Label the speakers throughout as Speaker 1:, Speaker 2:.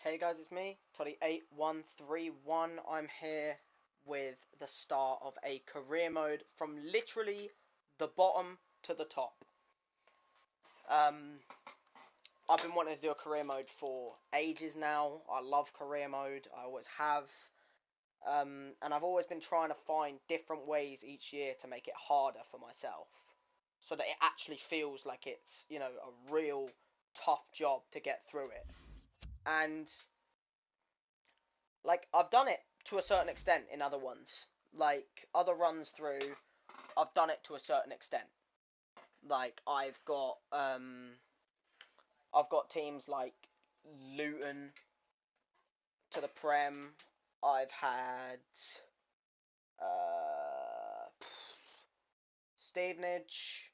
Speaker 1: Hey guys, it's me, Toddy8131. I'm here with the start of a career mode from literally the bottom to the top. I've been wanting to do a career mode for ages now. I love career mode, I always have. And I've always been trying to find different ways each year to make it harder for myself. So that it actually feels like it's, a real tough job to get through it. And I've done it to a certain extent in other ones. Like other runs through, I've done it to a certain extent. Like I've got teams like Luton to the Prem. I've had uh, Stevenage,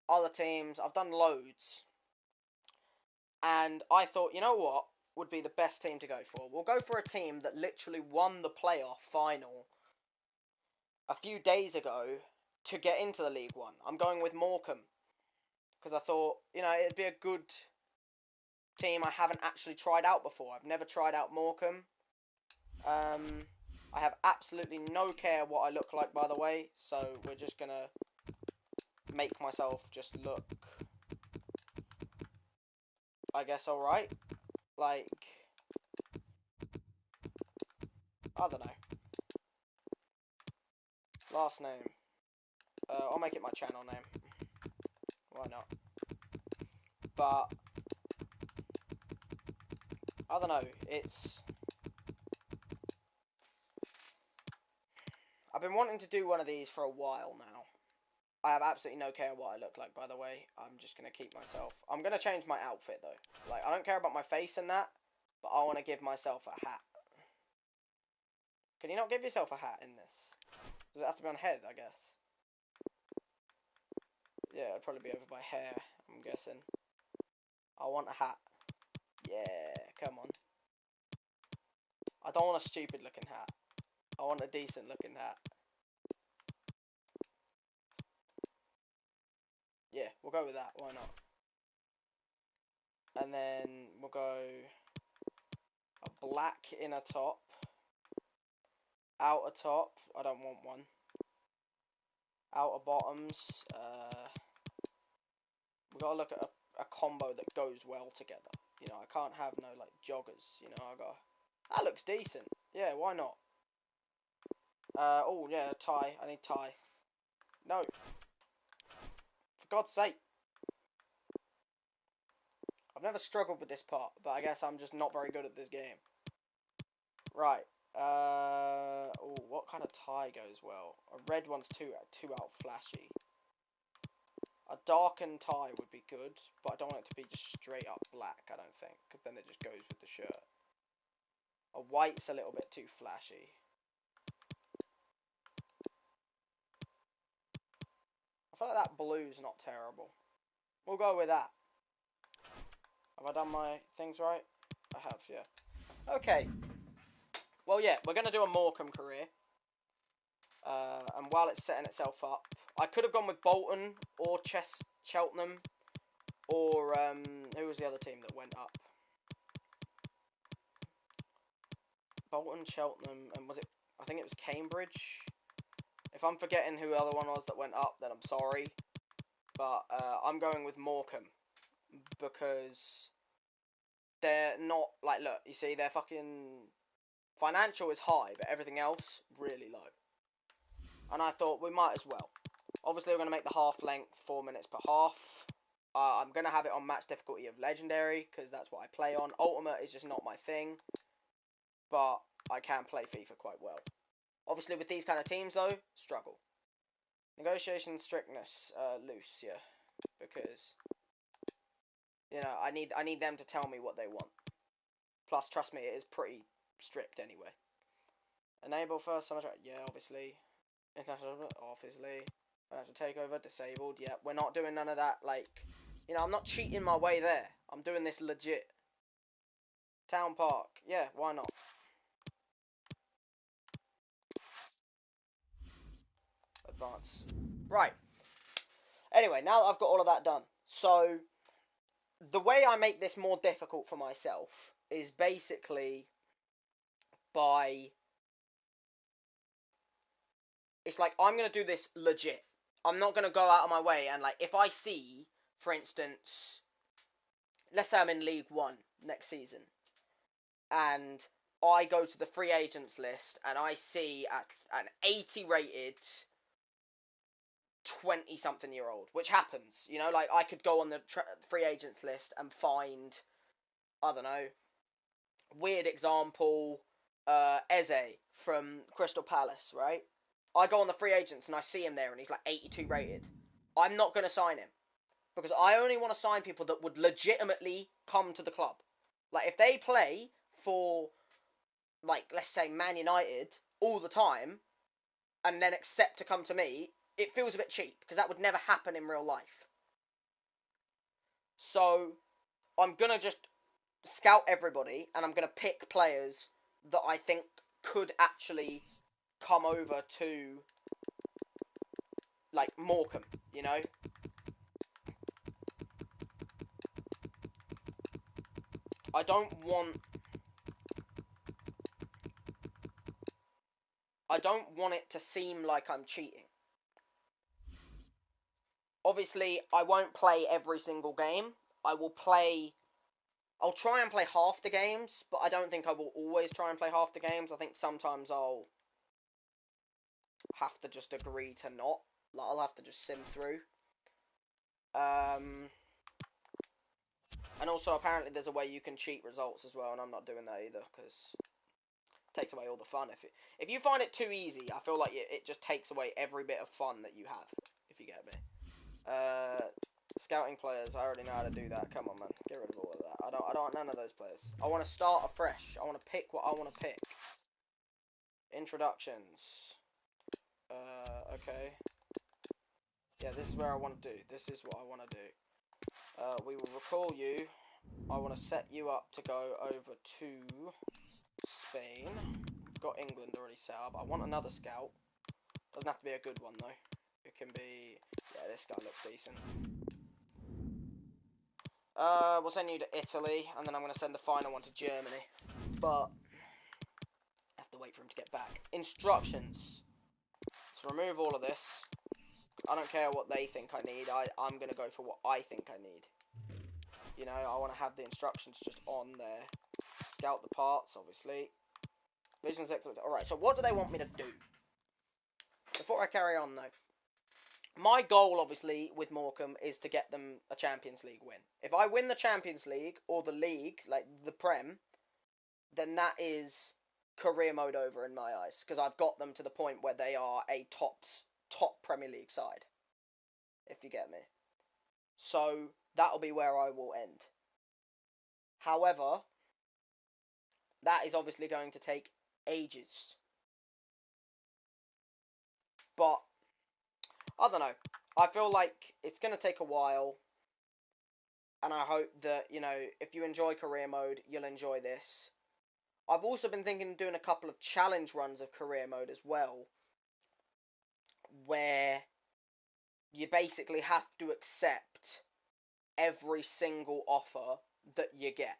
Speaker 1: other teams. I've done loads, and I thought, you know what would be the best team to go for? We'll go for a team that literally won the playoff final a few days ago to get into the League One. I'm going with Morecambe because I thought, it'd be a good team I haven't actually tried out before. I've never tried out Morecambe. I have absolutely no care what I look like, by the way, so we're just gonna make myself just look, I guess, alright. Like, I don't know. Last name. I'll make it my channel name. Why not? But I don't know, I've been wanting to do one of these for a while now. I have absolutely no care what I look like, by the way. I'm just going to keep myself. I'm going to change my outfit, though. Like, I don't care about my face and that, but I want to give myself a hat. Can you not give yourself a hat in this? Does it have to be on head, I guess? Yeah, it'd probably be over by hair, I'm guessing. I want a hat. Yeah, come on. I don't want a stupid looking hat. I want a decent looking hat. Yeah, we'll go with that. Why not? And then we'll go a black inner top. Outer top. I don't want one. Outer bottoms. We've got to look at a combo that goes well together. I can't have no, like, joggers. That looks decent. Yeah, why not? Oh, yeah, tie. I need tie. No. For God's sake. I've never struggled with this part, but I guess I'm just not very good at this game. Right. Oh, what kind of tie goes well? A red one's too out flashy. A darkened tie would be good, but I don't want it to be just straight up black, I don't think, because then it just goes with the shirt. A white's a little bit too flashy. I feel like that blue's not terrible. We'll go with that. Have I done my things right? I have, yeah. Okay. Well, yeah, we're going to do a Morecambe career. And while it's setting itself up, I could have gone with Bolton or Cheltenham, or who was the other team that went up? Bolton, Cheltenham, and was it? I think it was Cambridge. If I'm forgetting who the other one was that went up, then I'm sorry. But I'm going with Morecambe because they're not like, look, you see, their fucking financial is high, but everything else really low. And I thought we might as well. Obviously, we're going to make the half length 4 minutes per half. I'm going to have it on match difficulty of Legendary, because that's what I play on. Ultimate is just not my thing. But I can play FIFA quite well. Obviously, with these kind of teams, though, struggle. Negotiation strictness, loose, yeah. Because, I need them to tell me what they want. Plus, trust me, it is pretty strict anyway. Enable first summon, yeah, obviously. International, obviously. Financial takeover, disabled, yeah. We're not doing none of that, like, I'm not cheating my way there. I'm doing this legit. Town Park, yeah, why not? Advance. Right. Anyway, now that I've got all of that done, so the way I make this more difficult for myself is basically by... It's like, I'm going to do this legit. I'm not going to go out of my way and, like, if I see, for instance, let's say I'm in League 1 next season, and I go to the free agents list and I see an 80 rated 20-something year old, which happens, you know, like, I could go on the free agents list and find, I don't know, weird example, Eze from Crystal Palace, right? I go on the free agents and I see him there and he's like 82 rated. I'm not going to sign him because I only want to sign people that would legitimately come to the club. Like, if they play for, like, let's say Man United all the time and then accept to come to me, it feels a bit cheap because that would never happen in real life. So I'm going to just scout everybody and I'm going to pick players that I think could actually come over to, like, Morecambe, you know? I don't want it to seem like I'm cheating. Obviously, I won't play every single game. I'll try and play half the games, but I don't think I will always try and play half the games. I think sometimes I'll have to just agree to not. Like, I'll have to just sim through. And also, apparently, there's a way you can cheat results as well, and I'm not doing that either, because it takes away all the fun. If you find it too easy, I feel like it just takes away every bit of fun that you have, if you get me. Scouting players, I already know how to do that. Come on, man, get rid of all of that. I don't want none of those players. I want to start afresh. I want to pick what I want to pick. Introductions. Okay. Yeah, this is where I want to do. This is what I want to do. We will recall you. I want to set you up to go over to Spain. I've got England already set up. I want another scout. Doesn't have to be a good one, though. It can be... Yeah, this guy looks decent. We'll send you to Italy, and then I'm going to send the final one to Germany. But I have to wait for him to get back. Instructions. So remove all of this. I don't care what they think I need. I'm going to go for what I think I need. You know, I want to have the instructions just on there. Scout the parts, obviously. Vision sector. Alright, so what do they want me to do? Before I carry on, though. My goal, obviously, with Morecambe is to get them a Champions League win. If I win the Champions League, or the league, like the Prem, then that is career mode over in my eyes. Because I've got them to the point where they are a top Premier League side. If you get me. So, that'll be where I will end. However, that is obviously going to take ages. But, I don't know. I feel like it's going to take a while. And I hope that, you know, if you enjoy career mode, you'll enjoy this. I've also been thinking of doing a couple of challenge runs of career mode as well. Where you basically have to accept every single offer that you get.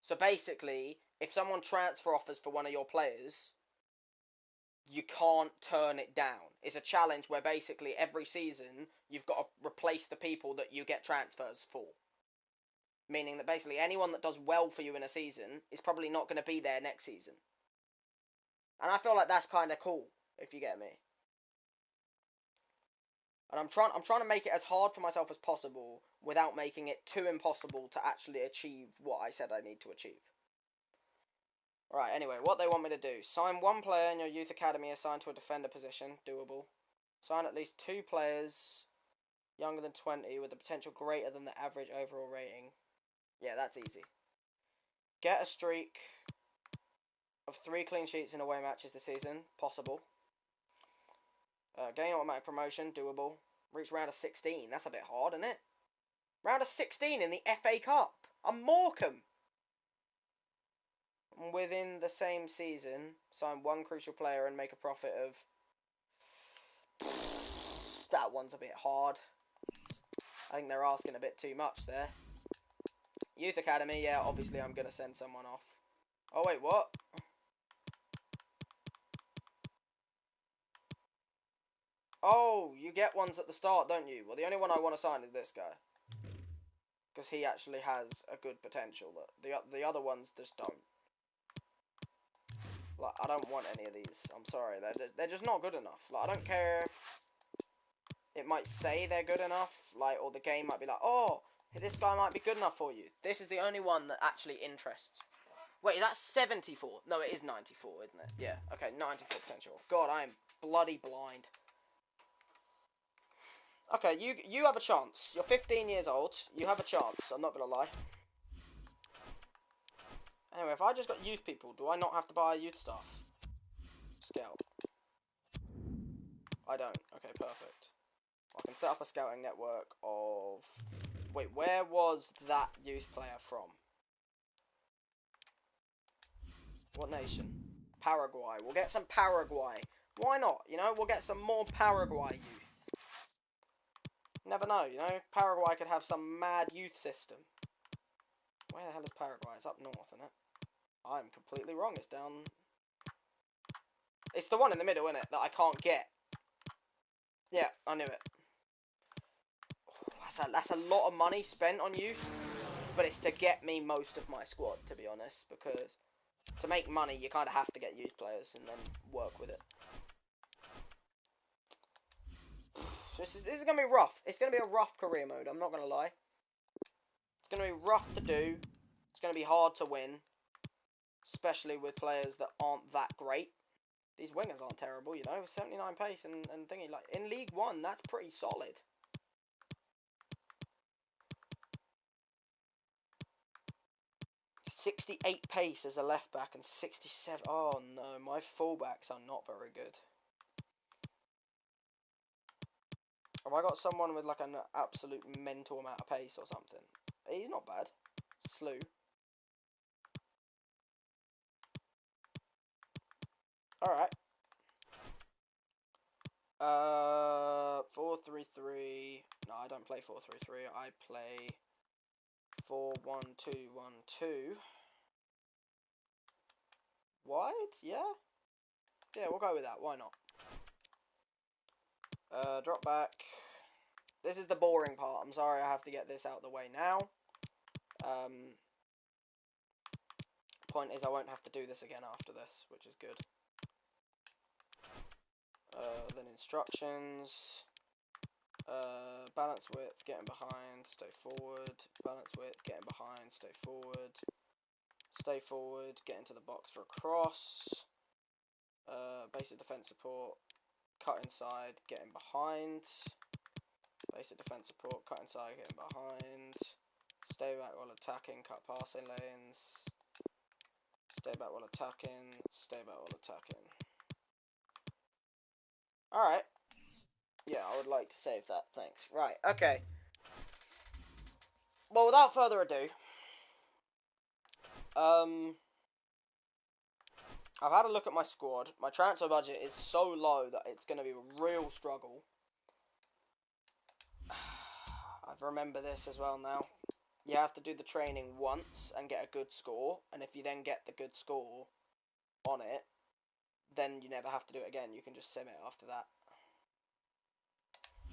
Speaker 1: So basically, if someone transfer offers for one of your players, you can't turn it down. It's a challenge where basically every season you've got to replace the people that you get transfers for. Meaning that basically anyone that does well for you in a season is probably not going to be there next season. And I feel like that's kind of cool, if you get me. And I'm trying to make it as hard for myself as possible without making it too impossible to actually achieve what I said I need to achieve. Right, anyway, what they want me to do. Sign one player in your youth academy assigned to a defender position. Doable. Sign at least 2 players younger than 20 with a potential greater than the average overall rating. Yeah, that's easy. Get a streak of 3 clean sheets in away matches this season. Possible. Gain automatic promotion. Doable. Reach round of 16. That's a bit hard, isn't it? Round of 16 in the FA Cup. I'm Morecambe. Within the same season, sign 1 crucial player and make a profit of... That one's a bit hard. I think they're asking a bit too much there. Youth Academy, yeah, obviously I'm going to send someone off. Oh, wait, what? Oh, you get ones at the start, don't you? Well, the only one I want to sign is this guy. Because he actually has a good potential. The other ones just don't. Like, I don't want any of these. I'm sorry. They're just not good enough. Like, I don't care if it might say they're good enough. Like, or the game might be like, oh, this guy might be good enough for you. This is the only one that actually interests. Wait, is that 74? No, it is 94, isn't it? Yeah, okay, 94 potential. God, I am bloody blind. Okay, you have a chance. You're 15 years old. You have a chance. I'm not going to lie. Anyway, if I just got youth people, do I not have to buy youth stuff? Scout. I don't. Okay, perfect. I can set up a scouting network of... Wait, where was that youth player from? What nation? Paraguay. We'll get some Paraguay. Why not? You know, we'll get some more Paraguay youth. Never know, you know? Paraguay could have some mad youth system. Where the hell is Paraguay? It's up north, isn't it? I'm completely wrong. It's down... It's the one in the middle, isn't it? That I can't get. Yeah, I knew it. That's a lot of money spent on youth. But it's to get me most of my squad, to be honest. Because to make money, you kind of have to get youth players and then work with it. This is going to be rough. It's going to be a rough career mode, I'm not going to lie. It's going to be rough to do. It's going to be hard to win. Especially with players that aren't that great. These wingers aren't terrible, you know. 79 pace and thingy. Like, in League 1, that's pretty solid. .68 pace as a left back and 67. Oh no, my fullbacks are not very good. Have I got someone with like an absolute mental amount of pace or something? He's not bad. Slew. Alright. 4-3-3. No, I don't play 4-3-3. I play 4-1-2-1-2. Wide? Yeah? Yeah, we'll go with that. Why not? Drop back. This is the boring part. I'm sorry I have to get this out of the way now. Point is I won't have to do this again after this, which is good. Then instructions. Balance width, getting behind, stay forward. Balance width, getting behind, stay forward. Stay forward, get into the box for a cross. Basic defense support, cut inside, getting behind. Basic defense support, cut inside, getting behind. Stay back while attacking, cut passing lanes. Stay back while attacking, stay back while attacking. Alright. Yeah, I would like to save that, thanks. Right, okay. Well, without further ado, I've had a look at my squad. My transfer budget is so low that it's going to be a real struggle. I remember this as well now. You have to do the training once and get a good score, and if you then get the good score on it, then you never have to do it again. You can just sim it after that.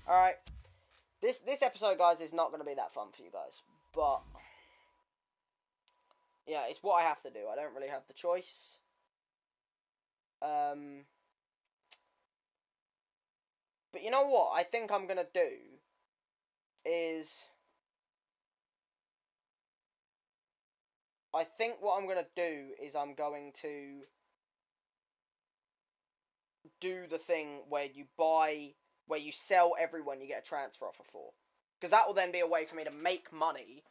Speaker 1: Alright. This episode, guys, is not going to be that fun for you guys, but yeah, it's what I have to do. I don't really have the choice. But you know what I think I'm going to do is... I think what I'm going to do is I'm going to do the thing where you buy, where you sell everyone you get a transfer offer for. Because that will then be a way for me to make money,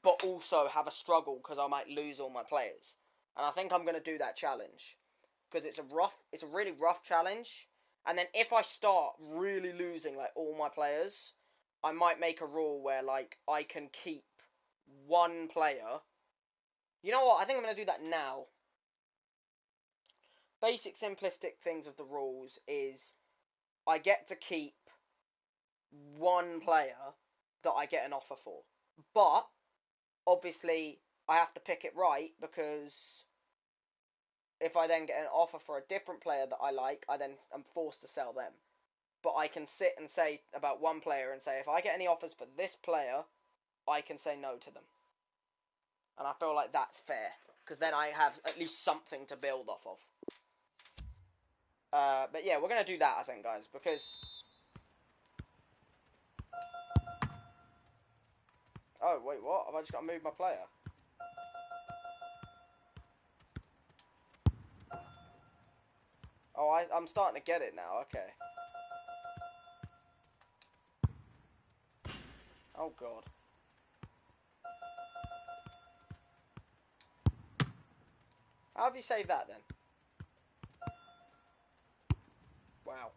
Speaker 1: but also have a struggle because I might lose all my players. And I think I'm going to do that challenge. Because it's a really rough challenge. And then if I start really losing like all my players, I might make a rule where like I can keep one player. You know what? I think I'm going to do that now. Basic simplistic things of the rules is I get to keep one player that I get an offer for. But obviously I have to pick it right, because if I then get an offer for a different player that I like, I then am forced to sell them. But I can sit and say about one player and say, if I get any offers for this player, I can say no to them. And I feel like that's fair, because then I have at least something to build off of. But yeah, we're going to do that, I think, guys, because... Oh, wait, what? Have I just got to move my player? Oh, I'm starting to get it now, okay. Oh, God. How have you saved that, then? Wow.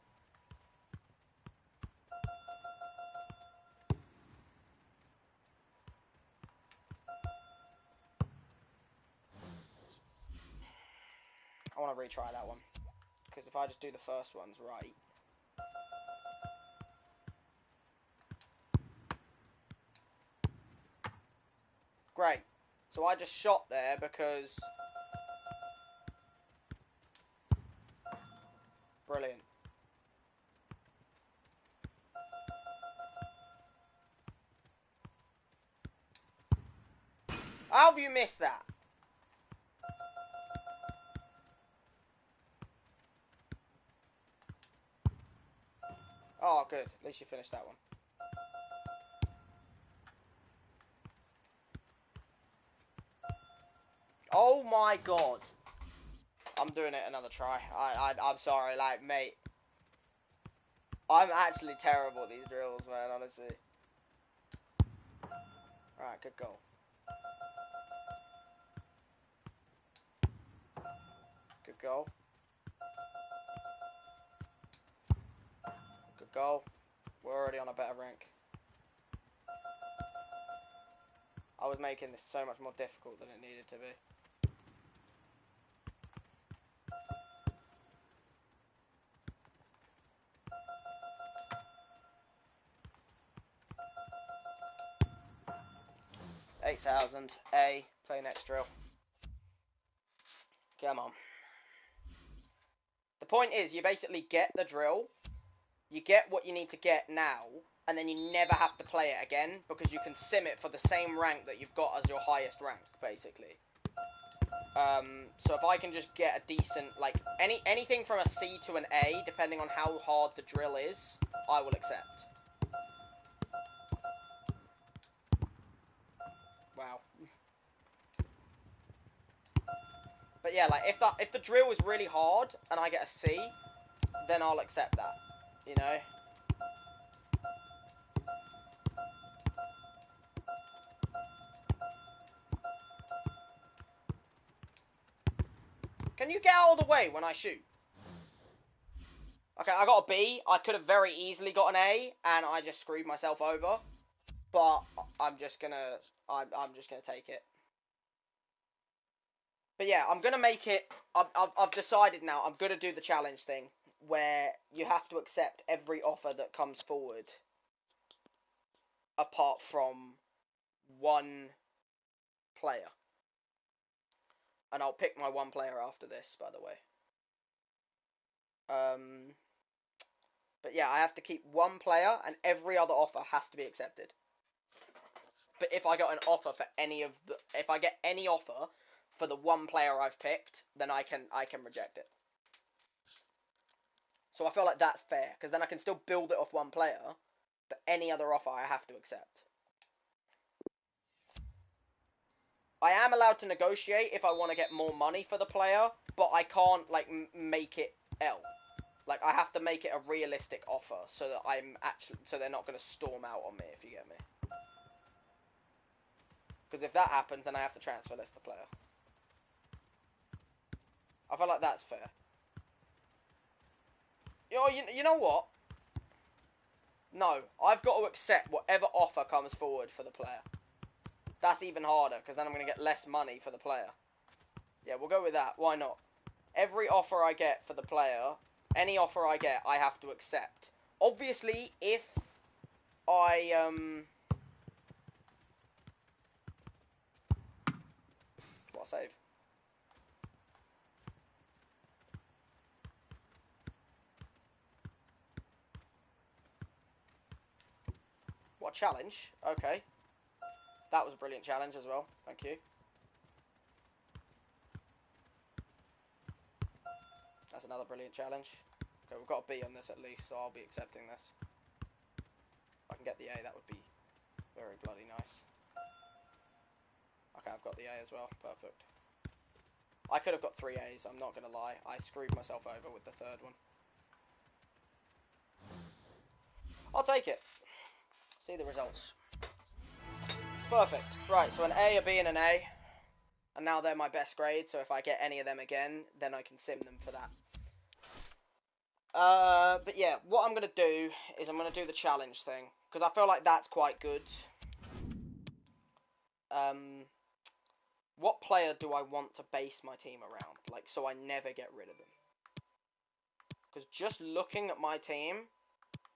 Speaker 1: I want to retry that one, because if I just do the first ones right... Great. So I just shot there because... Brilliant. How have you missed that? Oh, good. At least you finished that one. Oh my god. I'm doing it another try. I'm sorry, like, mate. I'm actually terrible at these drills, man, honestly. Alright, good goal. Good goal. Good goal. We're already on a better rank. I was making this so much more difficult than it needed to be. $8,000. A. Play next drill. Come on. The point is, you basically get the drill, you get what you need to get now, and then you never have to play it again, because you can sim it for the same rank that you've got as your highest rank, basically. So if I can just get a decent, like, anything from a C to an A, depending on how hard the drill is, I will accept. Wow. But yeah, like, if the drill is really hard, and I get a C, then I'll accept that, you know? Can you get out of the way when I shoot? Okay, I got a B. I could have very easily got an A, and I just screwed myself over. But I'm just gonna take it. But yeah, I'm gonna make it. I've decided now. I'm gonna do the challenge thing, where you have to accept every offer that comes forward, apart from one player. And I'll pick my one player after this, by the way. But yeah, I have to keep one player, and every other offer has to be accepted. But if I got an offer for if I get any offer for the one player I've picked, then I can reject it. So I feel like that's fair, because then I can still build it off one player, but any other offer I have to accept. I am allowed to negotiate if I want to get more money for the player, but I can't, like, make it L. Like, I have to make it a realistic offer, so that so they're not going to storm out on me, if you get me. Because if that happens, then I have to transfer list the player. I feel like that's fair. You know what? No, I've got to accept whatever offer comes forward for the player. That's even harder, because then I'm going to get less money for the player. Yeah, we'll go with that. Why not? Every offer I get for the player, any offer I get, I have to accept. Obviously, if I, What a save. What a challenge. Okay. That was a brilliant challenge as well. Thank you. That's another brilliant challenge. Okay, we've got a B on this at least, so I'll be accepting this. If I can get the A, that would be very bloody nice. Okay, I've got the A as well. Perfect. I could have got 3 A's, I'm not going to lie. I screwed myself over with the third one. I'll take it. See the results. Perfect. Right, so an A, a B, and an A. And now they're my best grade, so if I get any of them again, then I can sim them for that. But yeah, what I'm going to do is I'm going to do the challenge thing. Because I feel like that's quite good. What player do I want to base my team around? Like, so I never get rid of them. Because just looking at my team,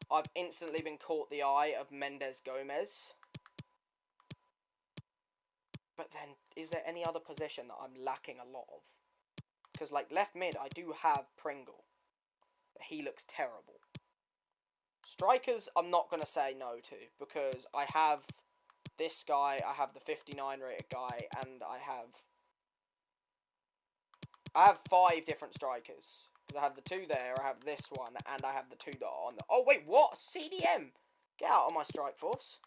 Speaker 1: I've instantly been caught the eye of Mendes Gomez. But then, is there any other position that I'm lacking a lot of? Because, like, left mid, I do have Pringle. But he looks terrible. Strikers, I'm not going to say no to. Because I have this guy, I have the 59 rated guy, and I have 5 different strikers. Because I have the 2 there, I have this one, and I have the 2 that are on the... Oh, wait, what? CDM! Get out of my strike force.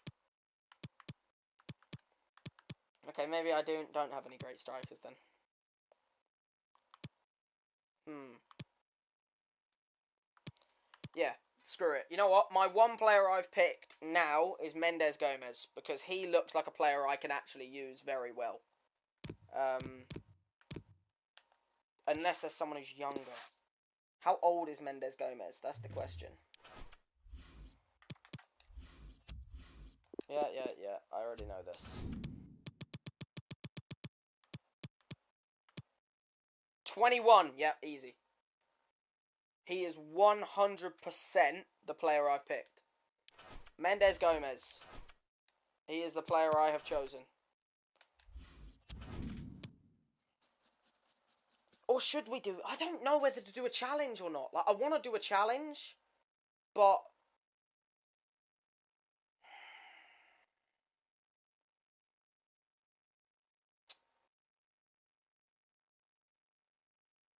Speaker 1: Okay, maybe I don't have any great strikers then. Yeah, screw it. You know what? My one player I've picked now is Mendes Gomez, because he looks like a player I can actually use very well. Unless there's someone who's younger. How old is Mendes Gomez? That's the question. Yeah, I already know this. 21, yeah, easy. He is 100% the player I've picked. Mendes Gomez. He is the player I have chosen. Or should we do... I don't know whether to do a challenge or not. Like, I want to do a challenge, but...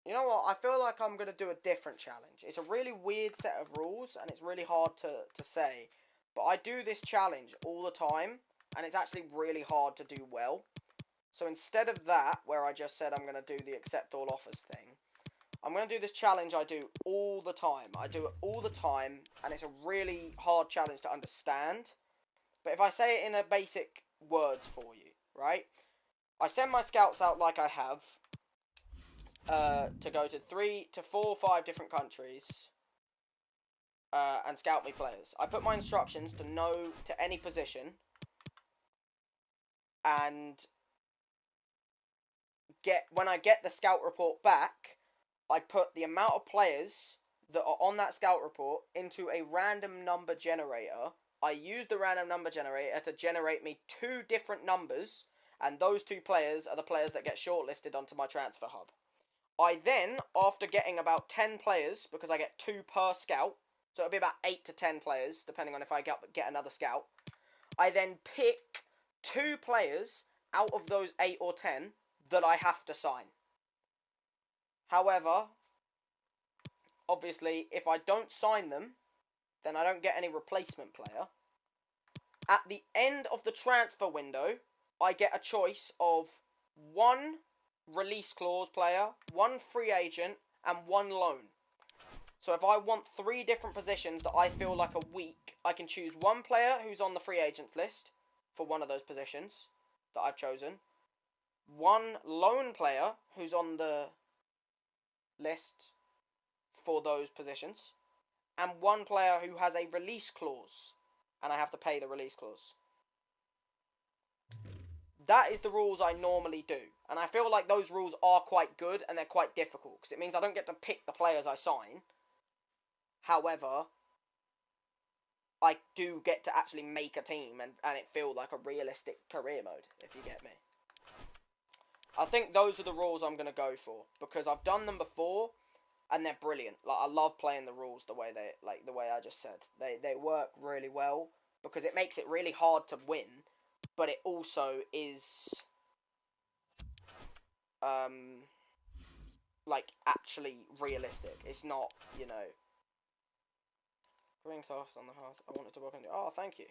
Speaker 1: You know what? I feel like I'm going to do a different challenge. It's a really weird set of rules, and it's really hard to say. But I do this challenge all the time, and it's actually really hard to do well. So instead of that, where I just said I'm going to do the accept all offers thing, I'm going to do this challenge I do all the time. I do it all the time, and it's a really hard challenge to understand. But if I say it in a basic words for you, right? I send my scouts out like I have, to go to 3 to 4 or 5 different countries, and scout me players. I put my instructions to no to any position, and when I get the scout report back, I put the amount of players that are on that scout report into a random number generator. I use the random number generator to generate me 2 different numbers, and those 2 players are the players that get shortlisted onto my transfer hub. I then, after getting about 10 players, because I get 2 per scout, so it'll be about 8 to 10 players, depending on if I get another scout, I then pick 2 players out of those 8 or 10 that I have to sign. However, obviously, if I don't sign them, then I don't get any replacement player. At the end of the transfer window, I get a choice of 1 release clause player, 1 free agent, and 1 loan. So if I want 3 different positions that I feel like are weak, I can choose 1 player who's on the free agents list for one of those positions that I've chosen, 1 loan player who's on the list for those positions, and 1 player who has a release clause, and I have to pay the release clause. That is the rules I normally do, and I feel like those rules are quite good, and they're quite difficult, because it means I don't get to pick the players I sign. However, I do get to actually make a team, and it feel like a realistic career mode, if you get me. I think those are the rules I'm going to go for, because I've done them before, and they're brilliant. Like, I love playing the rules the way I just said. They work really well, because it makes it really hard to win, but it also is, like, actually realistic. It's not, you know, green cloth on the hearth. I wanted to walk into. Oh, thank you.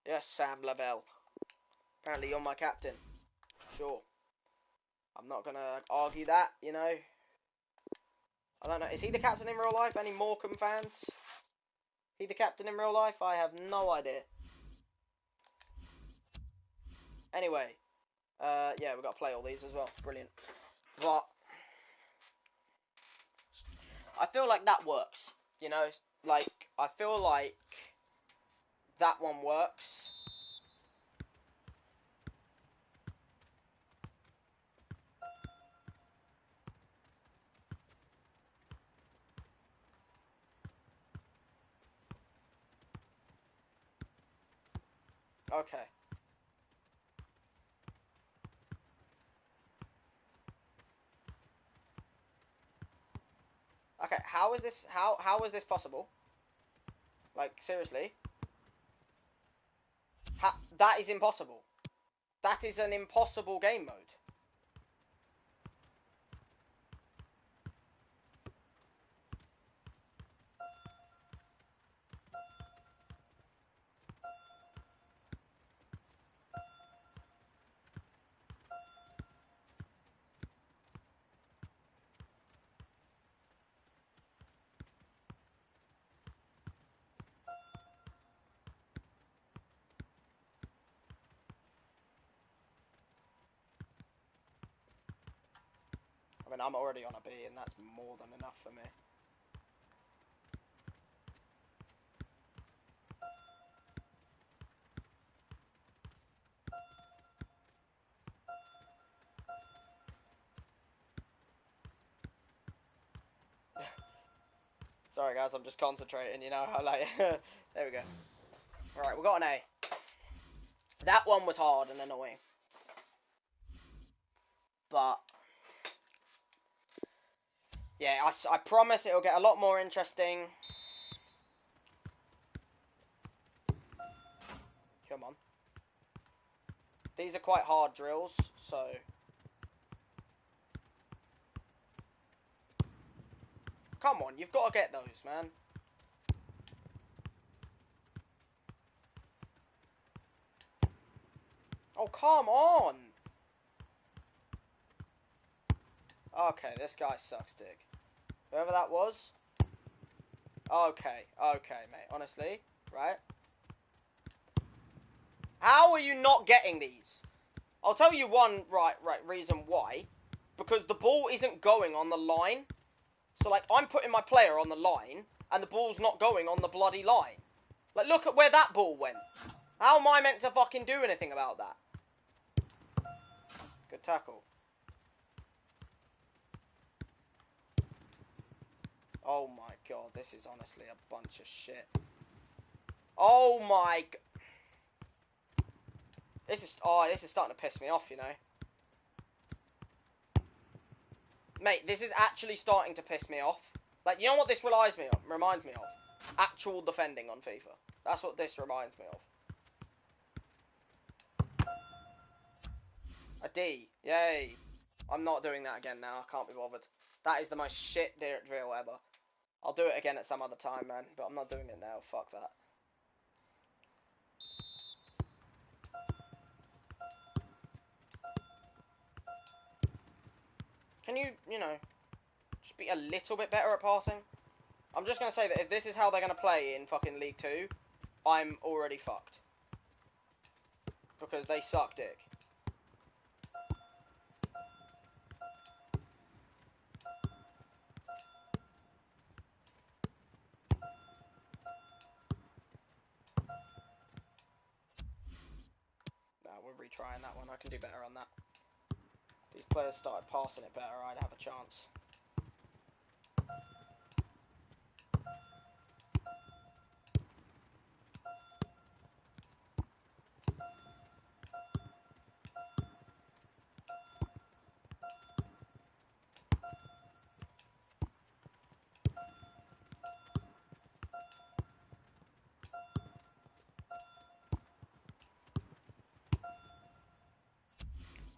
Speaker 1: Yes, Sam Lavelle. Apparently you're my captain. Sure. I'm not gonna argue that, you know. I don't know. Is he the captain in real life? Any Morecambe fans? He the captain in real life? I have no idea. Anyway. Yeah, we've got to play all these as well. Brilliant. But I feel like that works, you know? Like, I feel like that one works. Okay. Okay, how is this possible? Like, seriously? That is impossible. That is an impossible game mode. I mean, I'm already on a B, and that's more than enough for me. Sorry, guys, I'm just concentrating, you know, like, there we go. Alright, we got an A. That one was hard and annoying. But, yeah, I promise it'll get a lot more interesting. Come on. These are quite hard drills, so... Come on, you've got to get those, man. Oh, come on! Okay, this guy sucks dick. Whoever that was. Okay, mate. Honestly, right? How are you not getting these? I'll tell you one reason why. Because the ball isn't going on the line. So, like, I'm putting my player on the line, and the ball's not going on the bloody line. Like, look at where that ball went. How am I meant to fucking do anything about that? Good tackle. Oh my god, this is honestly a bunch of shit. Oh my god. This is starting to piss me off, you know. Mate, this is actually starting to piss me off. Like, you know what this reminds me of? Actual defending on FIFA. That's what this reminds me of. A D. Yay. I'm not doing that again now. I can't be bothered. That is the most shit drill ever. I'll do it again at some other time, man. But I'm not doing it now. Fuck that. Can you know, just be a little bit better at passing? I'm just going to say that if this is how they're going to play in fucking League 2, I'm already fucked. Because they suck dick. Nah, we're retrying that one. I can do better on that. If these players started passing it better, I'd have a chance.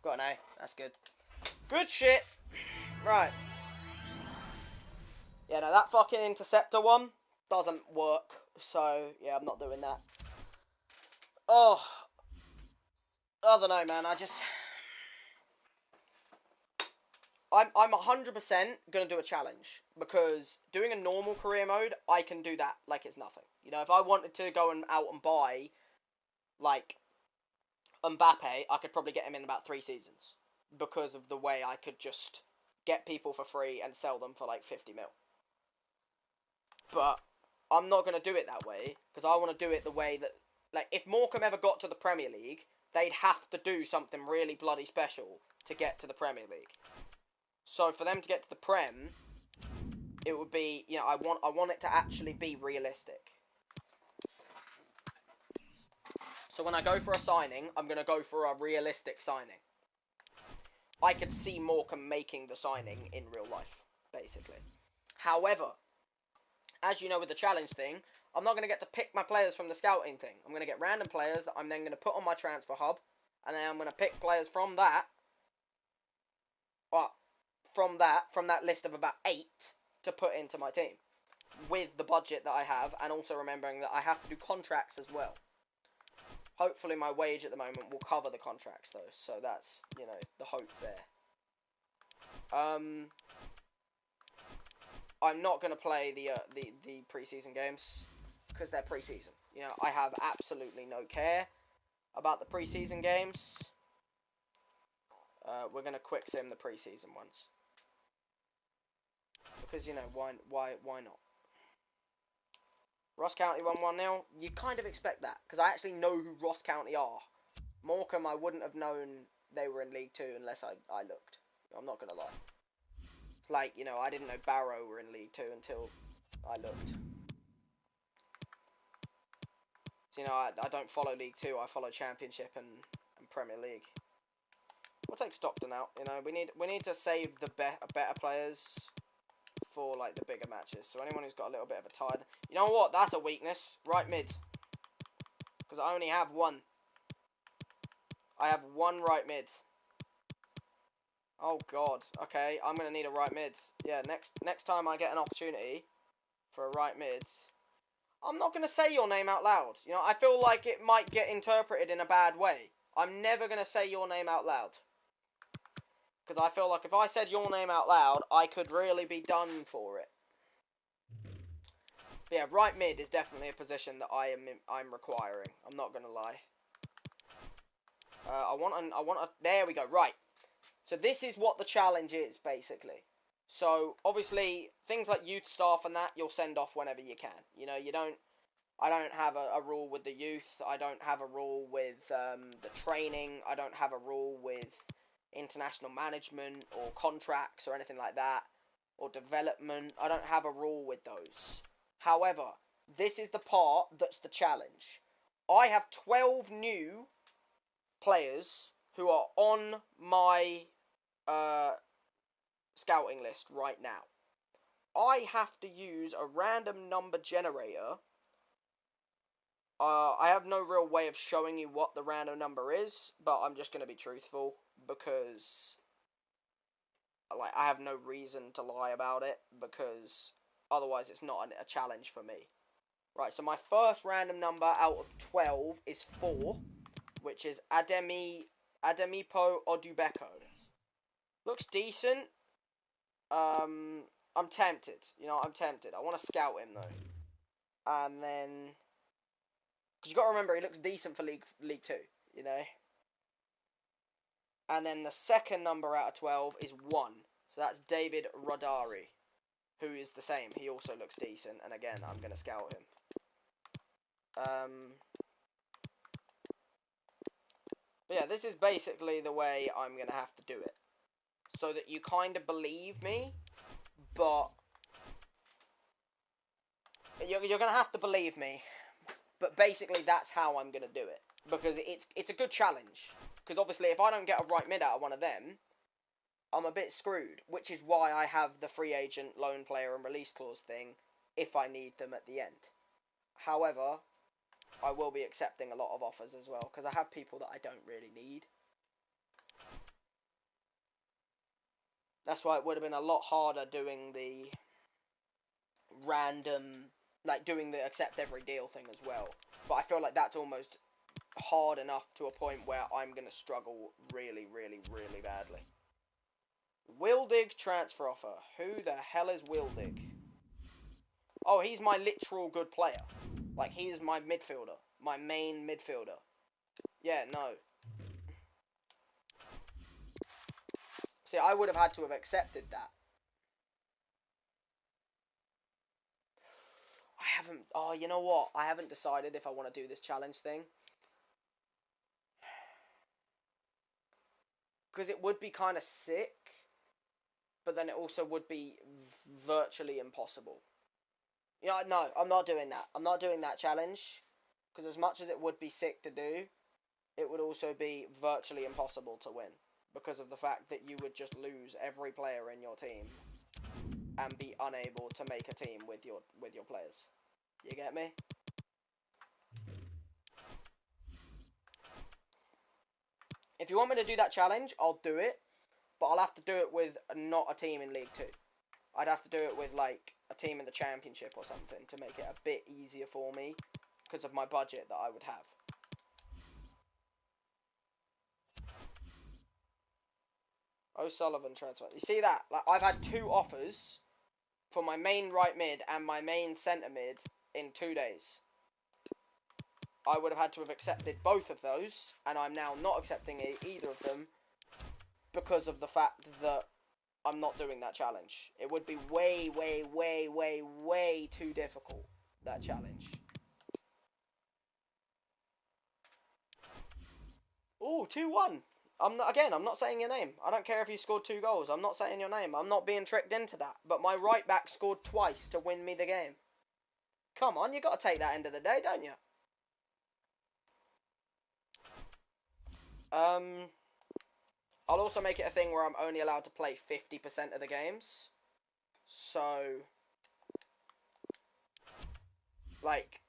Speaker 1: Got an A. That's good. Good shit. Right. Yeah, no, that fucking interceptor one doesn't work. So, yeah, I'm not doing that. Oh. I don't know, man. I'm 100% going to do a challenge. Because doing a normal career mode, I can do that like it's nothing. You know, if I wanted to go out and buy, like, Mbappe, I could probably get him in about 3 seasons. Because of the way I could just get people for free and sell them for like 50 mil. But I'm not going to do it that way, because I want to do it the way that, like, if Morecambe ever got to the Premier League, they'd have to do something really bloody special to get to the Premier League. So for them to get to the Prem, it would be, you know, I want it to actually be realistic. So when I go for a signing, I'm going to go for a realistic signing. I could see Morecambe making the signing in real life, basically. However, as you know with the challenge thing, I'm not going to get to pick my players from the scouting thing. I'm going to get random players that I'm then going to put on my transfer hub, and then I'm going to pick players from that, from that list of about 8 to put into my team, with the budget that I have, and also remembering that I have to do contracts as well. Hopefully my wage at the moment will cover the contracts though, so that's, you know, the hope there. I'm not going to play the pre-season games, because they're pre-season. You know, I have absolutely no care about the pre-season games. We're going to quick sim the pre-season ones. Because, you know, why not? Ross County won 1-0. You kind of expect that, because I actually know who Ross County are. Morecambe, I wouldn't have known they were in League 2 unless I looked. I'm not going to lie. It's like, you know, I didn't know Barrow were in League 2 until I looked. So, you know, I don't follow League 2, I follow Championship and Premier League. We'll take Stockton out, you know, we need to save the better players for, like, the bigger matches. So anyone who's got a little bit of a tide... You know what? That's a weakness. Right mid. Because I only have one. I have one right mid. Oh, God. Okay, I'm going to need a right mid. Yeah, next time I get an opportunity for a right mid, I'm not going to say your name out loud. You know, I feel like it might get interpreted in a bad way. I'm never going to say your name out loud. Because I feel like if I said your name out loud, I could really be done for it. But yeah, right mid is definitely a position that I'm requiring. I'm not going to lie. There we go, right. So this is what the challenge is, basically. So, obviously, things like youth staff and that, you'll send off whenever you can. You know, I don't have a rule with the youth. I don't have a rule with the training. I don't have a rule with international management or contracts or anything like that. Or development. I don't have a rule with those. However, this is the part that's the challenge. I have 12 new players who are on my scouting list right now. I have to use a random number generator. I have no real way of showing you what the random number is, but I'm just going to be truthful, because like, I have no reason to lie about it, because otherwise it's not a challenge for me. Right, so my first random number out of 12 is 4, which is Ademipo Odubeko. Looks decent. I'm tempted. You know, I'm tempted. I want to scout him, though. And then... Because you got to remember, he looks decent for League 2, you know? And then the second number out of 12 is 1. So that's David Rodari, who is the same. He also looks decent. And again, I'm going to scout him. But yeah, this is basically the way I'm going to have to do it. So that you kind of believe me, but... You're going to have to believe me. But basically, that's how I'm going to do it. Because it's a good challenge. Because obviously, if I don't get a right mid out of one of them, I'm a bit screwed. Which is why I have the free agent, loan player, and release clause thing, if I need them at the end. However, I will be accepting a lot of offers as well. Because I have people that I don't really need. That's why it would have been a lot harder doing the random, like doing the accept every deal thing as well. But I feel like that's almost hard enough to a point where I'm going to struggle really, really, really badly. Wildig transfer offer. Who the hell is Wildig? Oh, he's my literal good player. Like, he is my midfielder. My main midfielder. Yeah, no. See, I would have had to have accepted that. I haven't... Oh, you know what? I haven't decided if I want to do this challenge thing. Because it would be kind of sick. But then it also would be virtually impossible. You know, no, I'm not doing that. I'm not doing that challenge. Because as much as it would be sick to do, it would also be virtually impossible to win. Because of the fact that you would just lose every player in your team and be unable to make a team with your players. You get me? If you want me to do that challenge, I'll do it. But I'll have to do it with not a team in League 2. I'd have to do it with, like, a team in the Championship or something to make it a bit easier for me because of my budget that I would have. O'Sullivan transfer. You see that? Like, I've had 2 offers for my main right mid and my main centre mid in 2 days. I would have had to have accepted both of those, and I'm now not accepting either of them because of the fact that I'm not doing that challenge. It would be way, way, way, way, way too difficult, that challenge. Ooh, 2-1. I'm not saying your name. I don't care if you scored 2 goals. I'm not saying your name. I'm not being tricked into that. But my right back scored twice to win me the game. Come on, you got to take that end of the day, don't you? I'll also make it a thing where I'm only allowed to play 50% of the games. So, like,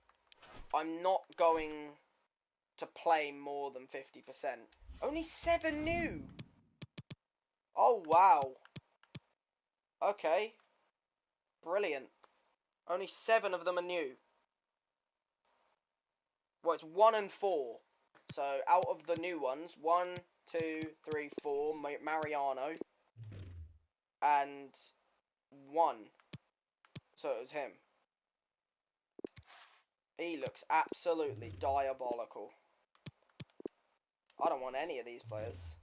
Speaker 1: I'm not going to play more than 50%. Only 7 new! Oh, wow. Okay. Brilliant. Only 7 of them are new. Well, it's 1 and 4. So, out of the new ones, 1, 2, 3, 4, Mariano. And 1. So it was him. He looks absolutely diabolical. I don't want any of these players.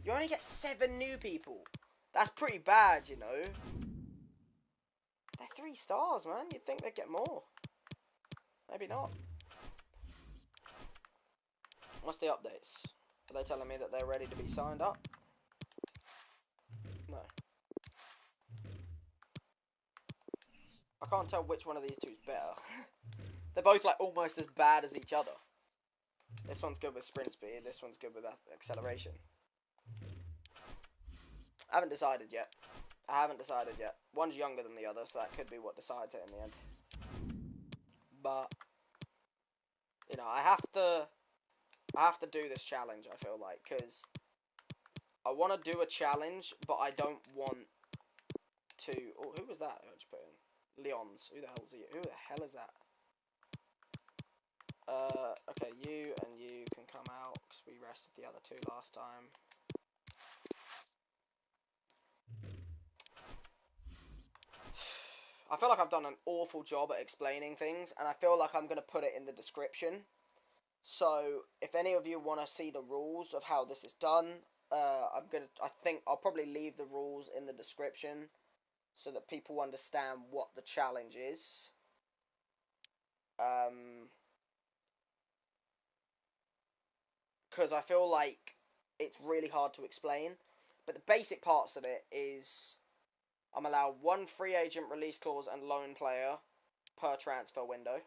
Speaker 1: You only get 7 new people. That's pretty bad, you know. They're 3 stars, man. You'd think they'd get more. Maybe not. What's the updates? Are they telling me that they're ready to be signed up? No. I can't tell which one of these two is better. They're both like almost as bad as each other. This one's good with sprint speed, this one's good with acceleration. I haven't decided yet. One's younger than the other, so that could be what decides it in the end. But, you know, I have to do this challenge, I feel like, because I want to do a challenge, but I don't want to... Oh, who was that I just put in? Leon's. Who the hell is that? Okay, you and you can come out, because we rested the other 2 last time. I feel like I've done an awful job at explaining things, and I feel like I'm going to put it in the description. So, if any of you want to see the rules of how this is done, I think I'll probably leave the rules in the description so that people understand what the challenge is. Because I feel like it's really hard to explain. But the basic parts of it is I'm allowed 1 free agent release clause and loan player per transfer window.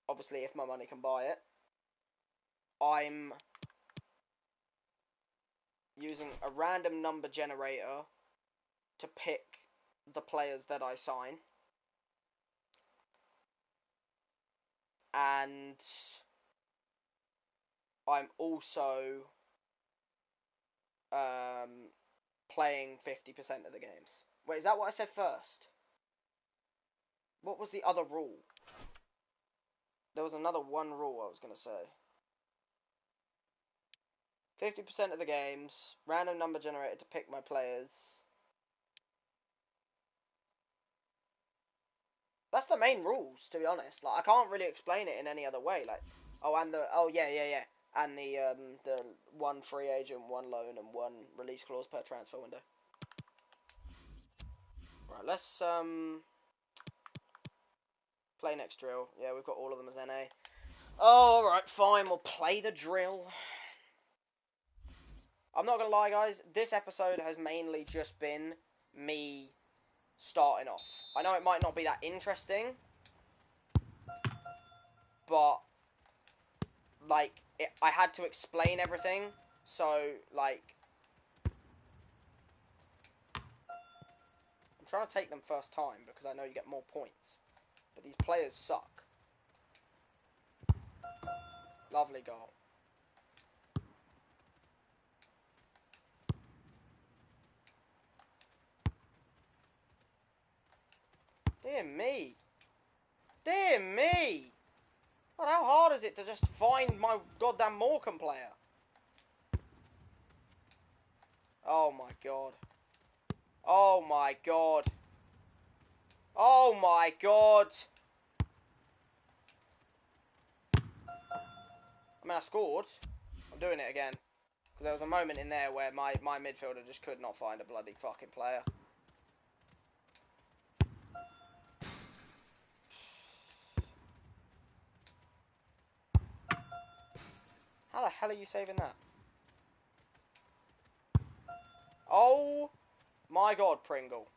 Speaker 1: Obviously, if my money can buy it. I'm using a random number generator to pick the players that I sign. And I'm also playing 50% of the games. Wait, is that what I said first? What was the other rule? There was another one rule I was going to say. 50% of the games, random number generated to pick my players. That's the main rules, to be honest. Like, I can't really explain it in any other way. Like, yeah. And the one free agent, one loan, and one release clause per transfer window. Right, let's play next drill. Yeah, we've got all of them as NA. Oh, alright, fine, we'll play the drill. I'm not gonna lie, guys, this episode has mainly just been me starting off. I know it might not be that interesting, but, like, I had to explain everything, so, like, I'm trying to take them first time, because I know you get more points, but these players suck. Lovely goal. Dear me. Dear me. God, how hard is it to just find my goddamn Morecambe player? Oh my god. Oh my god. Oh my god. I mean, I scored. I'm doing it again. Because there was a moment in there where my midfielder just could not find a bloody fucking player. How the hell are you saving that? Oh my god, Pringle.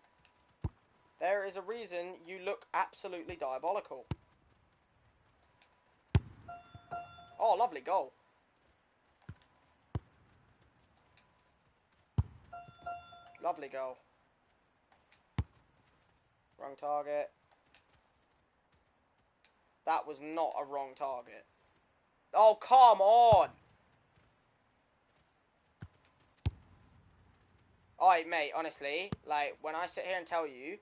Speaker 1: There is a reason you look absolutely diabolical. Oh, lovely goal. Lovely goal. Wrong target. That was not a wrong target. Oh, come on! Alright, mate, honestly, like, when I sit here and tell you...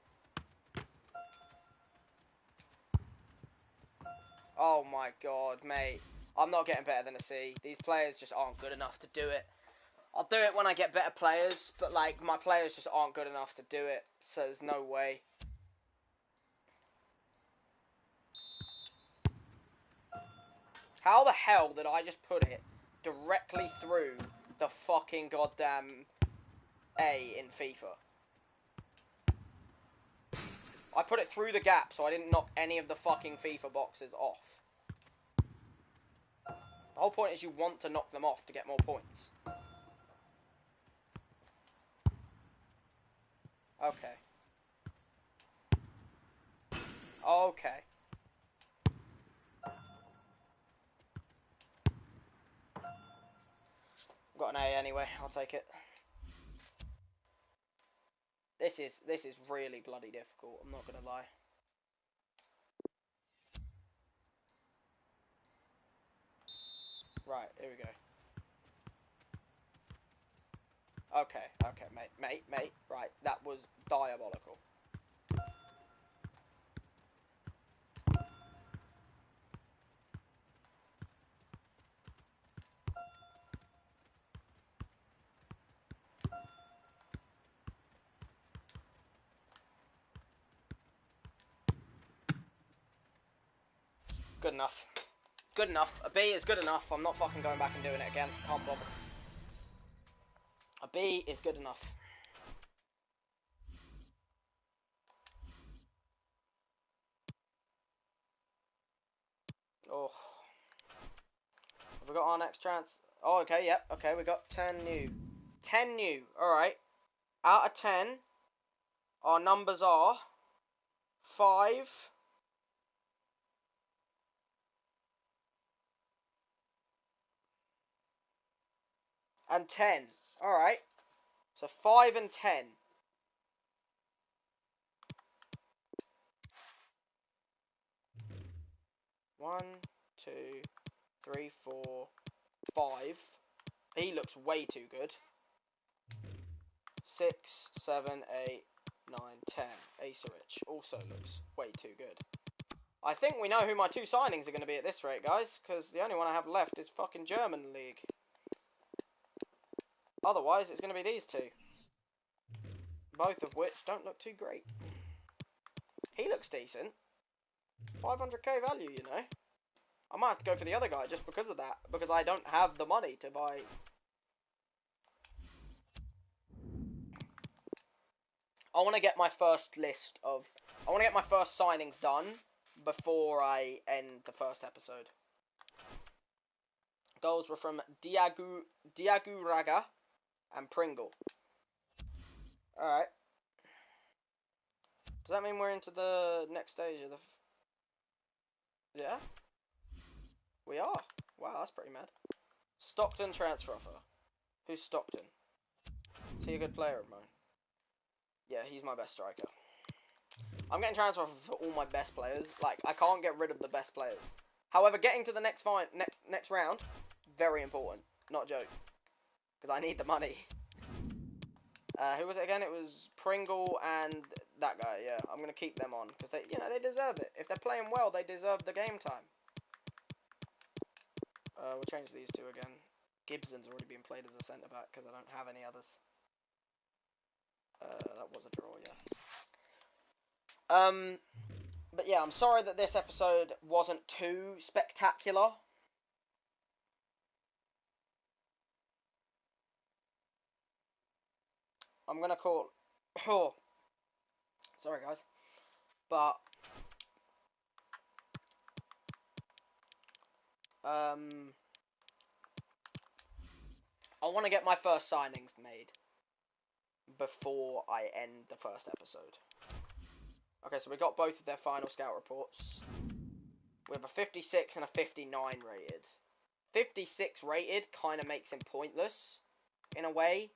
Speaker 1: Oh my god, mate. I'm not getting better than a C. These players just aren't good enough to do it. I'll do it when I get better players, but, like, my players just aren't good enough to do it, so there's no way. How the hell did I just put it directly through the fucking goddamn A in FIFA? I put it through the gap so I didn't knock any of the fucking FIFA boxes off. The whole point is you want to knock them off to get more points. Okay. Okay. I've got an A anyway, I'll take it. This is really bloody difficult, I'm not gonna lie. Right, here we go. Okay, mate. Right, that was diabolical. Good enough. Good enough. A B is good enough. I'm not fucking going back and doing it again. Can't bother. A B is good enough. Oh. Have we got our next chance? Oh, okay, yep. Okay, we got 10 new. 10 new. Alright. Out of 10, our numbers are 5, and 10. Alright. So 5 and 10. 1, 2, 3, 4, 5. He looks way too good. 6, 7, 8, 9, 10. Acerich also looks way too good. I think we know who my 2 signings are going to be at this rate, guys, because the only one I have left is fucking German League. Otherwise, it's going to be these 2. Both of which don't look too great. He looks decent. 500k value, you know. I might have to go for the other guy just because of that, because I don't have the money to buy. I want to get my first I want to get my first signings done before I end the first episode. Goals were from Diagu Raga and Pringle. Alright. Does that mean we're into the next stage of the... Yeah? We are. Wow, that's pretty mad. Stockton transfer offer. Who's Stockton? Is he a good player of mine? Yeah, he's my best striker. I'm getting transfer offers for all my best players. Like, I can't get rid of the best players. However, getting to the next round, very important. Not a joke. Because I need the money. Who was it again? It was Pringle and that guy, yeah. I'm going to keep them on. Because, they deserve it. If they're playing well, they deserve the game time. We'll change these 2 again. Gibson's already been played as a centre-back because I don't have any others. That was a draw, yeah. But yeah, I'm sorry that this episode wasn't too spectacular. I'm gonna call... Oh. Sorry, guys. But... I want to get my first signings made before I end the first episode. Okay, so we got both of their final scout reports. We have a 56 and a 59 rated. 56 rated kind of makes him pointless, in a way.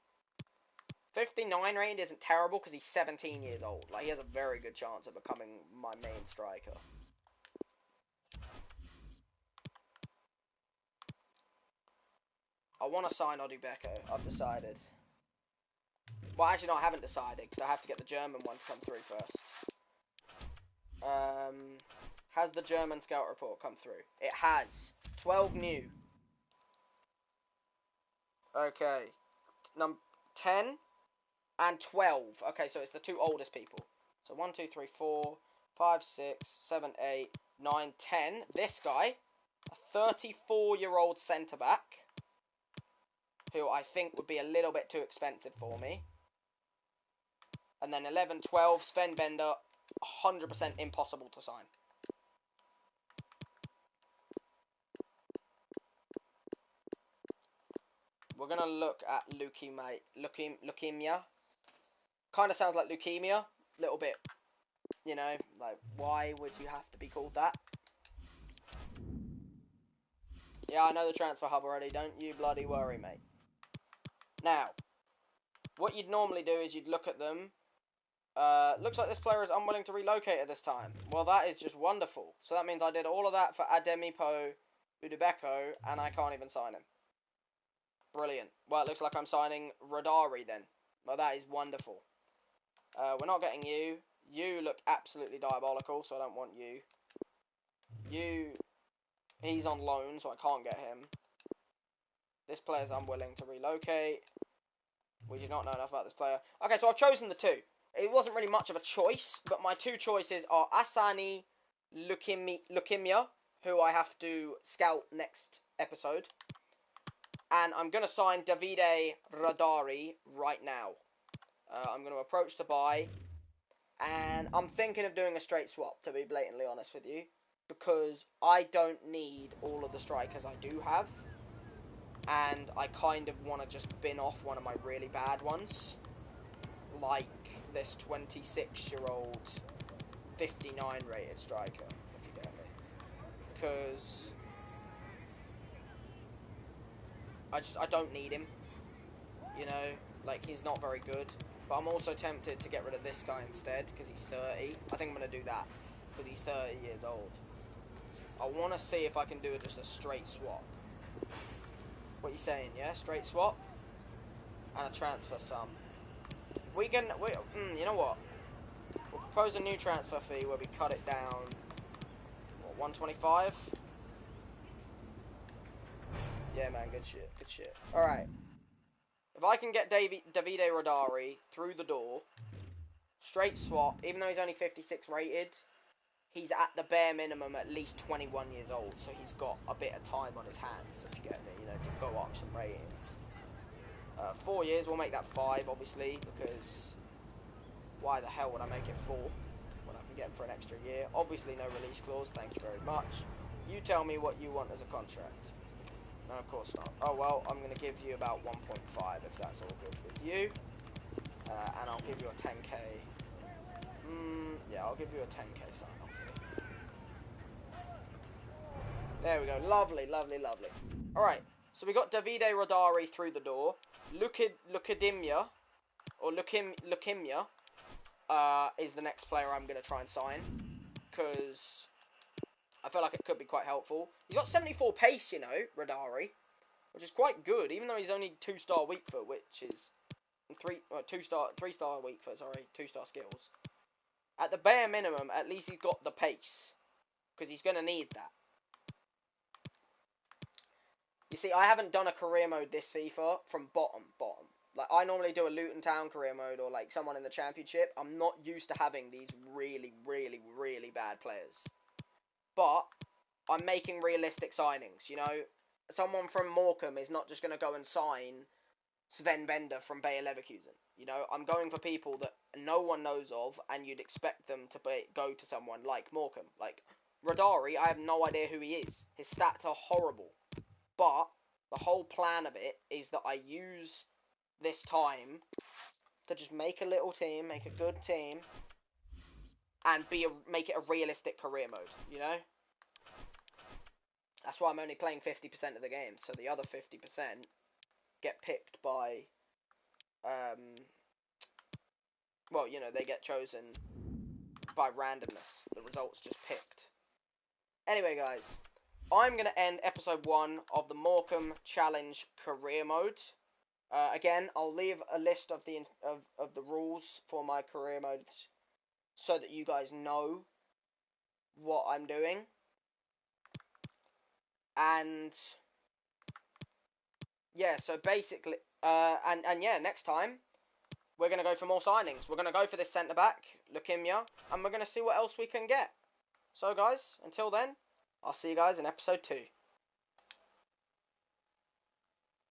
Speaker 1: 59 rated isn't terrible because he's 17 years old. Like, he has a very good chance of becoming my main striker. I want to sign Odubeko, I've decided. Well, actually, no, I haven't decided, because I have to get the German one to come through first. Has the German scout report come through? It has. 12 new. Okay. 10 and 12. Okay, so it's the 2 oldest people. So 1, 2, 3, 4, 5, 6, 7, 8, 9, 10. This guy, a 34-year-old centre-back, who I think would be a little bit too expensive for me. And then 11, 12, Sven Bender, 100% impossible to sign. We're going to look at leukemia. Kind of sounds like leukemia. Little bit, like, why would you have to be called that? Yeah, I know the transfer hub already. Don't you bloody worry, mate. Now, what you'd normally do is you'd look at them. Looks like this player is unwilling to relocate at this time. Well, that is just wonderful. So that means I did all of that for Ademipo Udubeko, and I can't even sign him. Brilliant. Well, it looks like I'm signing Rodari then. Well, that is wonderful. We're not getting you. You look absolutely diabolical, so I don't want you. He's on loan, so I can't get him. This player's unwilling to relocate. We do not know enough about this player. Okay, so I've chosen the 2. It wasn't really much of a choice, but my 2 choices are Asani Leukemia, who I have to scout next episode. And I'm going to sign Davide Rodari right now. I'm going to approach the buy. And I'm thinking of doing a straight swap, to be blatantly honest with you. Because I don't need all of the strikers I do have. And I kind of want to just bin off one of my really bad ones. Like this 26-year-old 59 rated striker, if you get me. Because I don't need him. Like, he's not very good. But I'm also tempted to get rid of this guy instead, because he's 30. I think I'm going to do that, because he's 30 years old. I want to see if I can do just a straight swap. What are you saying, yeah? Straight swap? And a transfer sum. You know what? We'll propose a new transfer fee where we cut it down, what, 125? Yeah, man, good shit, good shit. Alright. If I can get Davide Rodari through the door, straight swap, even though he's only 56 rated, he's at the bare minimum at least 21 years old, so he's got a bit of time on his hands, if you get me, you know, to go up some ratings. 4 years, we'll make that 5, obviously, because why the hell would I make it 4 when I can get him for an extra year? Obviously, no release clause, thank you very much. You tell me what you want as a contract. No, of course not. Oh, well, I'm going to give you about 1.5 if that's all good with you. And I'll give you a 10k. Yeah, I'll give you a 10k sign-off here. There we go. Lovely, lovely, lovely. Alright, so we got Davide Rodari through the door. Lukimya is the next player I'm going to try and sign. Because I feel like it could be quite helpful. He's got 74 pace, you know, Rodari. Which is quite good, even though he's only 2-star weak foot, which is 3-star weak foot, sorry, 2-star skills. At the bare minimum, at least he's got the pace. Because he's going to need that. You see, I haven't done a career mode this FIFA from bottom. Like, I normally do a Luton Town career mode or, like, someone in the Championship. I'm not used to having these really, really, really bad players. But I'm making realistic signings, you know. Someone from Morecambe is not just going to go and sign Sven Bender from Bayer Leverkusen. You know, I'm going for people that no one knows of, and you'd expect them to go to someone like Morecambe. Like, Rodari, I have no idea who he is. His stats are horrible. But the whole plan of it is that I use this time to just make a little team, make a good team, and make it a realistic career mode, you know? That's why I'm only playing 50% of the games, so the other 50% get picked by, well, you know, they get chosen by randomness. The results just picked. Anyway, guys, I'm going to end episode 1 of the Morecambe Challenge career mode. Again, I'll leave a list of the rules for my career mode so that you guys know what I'm doing. And yeah, so basically, and yeah, next time we're going to go for more signings. We're going to go for this centre-back, Lukimya, and we're going to see what else we can get. So, guys, until then, I'll see you guys in episode 2.